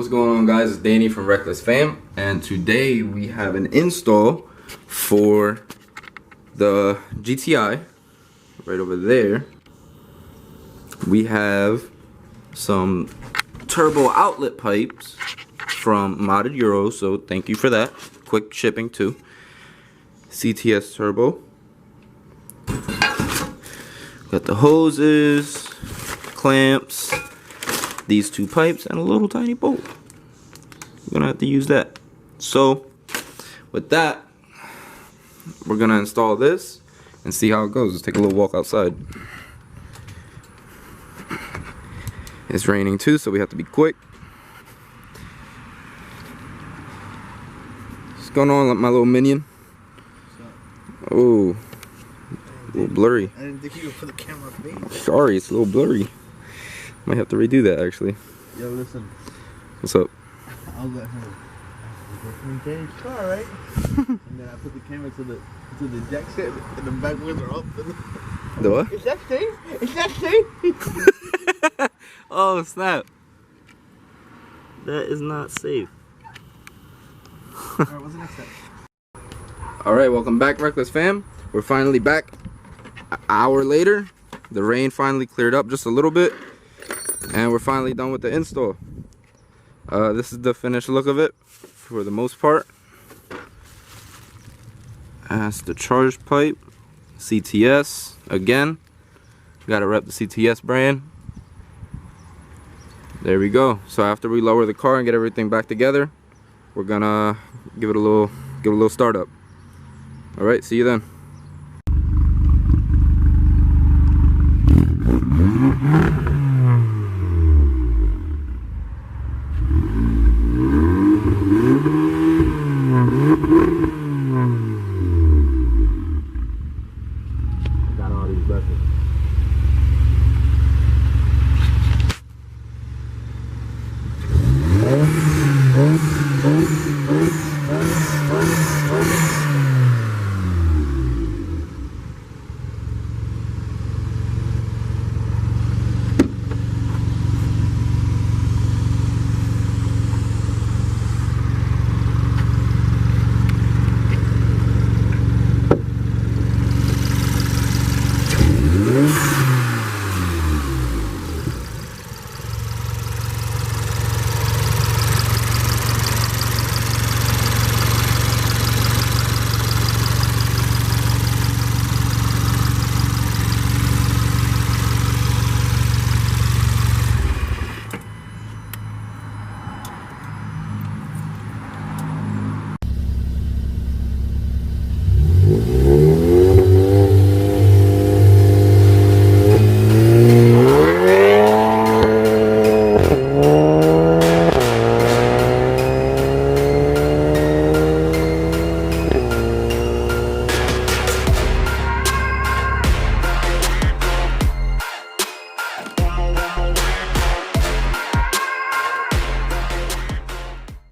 What's going on, guys? It's Danny from Reckless Fam, and today we have an install for the GTI. Right over there we have some turbo outlet pipes from Modded Euro, so thank you for that. Quick shipping too. CTS turbo. Got the hoses, clamps, these two pipes, and a little tiny bolt. We're gonna have to use that. So with that, we're gonna install this and see how it goes. Let's take a little walk outside. It's raining too, so we have to be quick. What's going on, my little minion? Oh, a little blurry. I didn't think you would put the camera face. Sorry, it's a little blurry. Might have to redo that actually. Yo, listen. What's up? I'll let her. Okay, alright. And then I put the camera to the deck set, and the back windows are up. The what? Is that safe? Is that safe? Oh snap! That is not safe. Alright, what's the next step? Alright, welcome back, Reckless Fam. We're finally back an hour later. The rain finally cleared up just a little bit, and we're finally done with the install. This is the finished look of it for the most part. That's the charge pipe, CTS. Again, gotta rep the CTS brand. There we go. So after we lower the car and get everything back together, we're gonna give it a little startup. All right, see you then.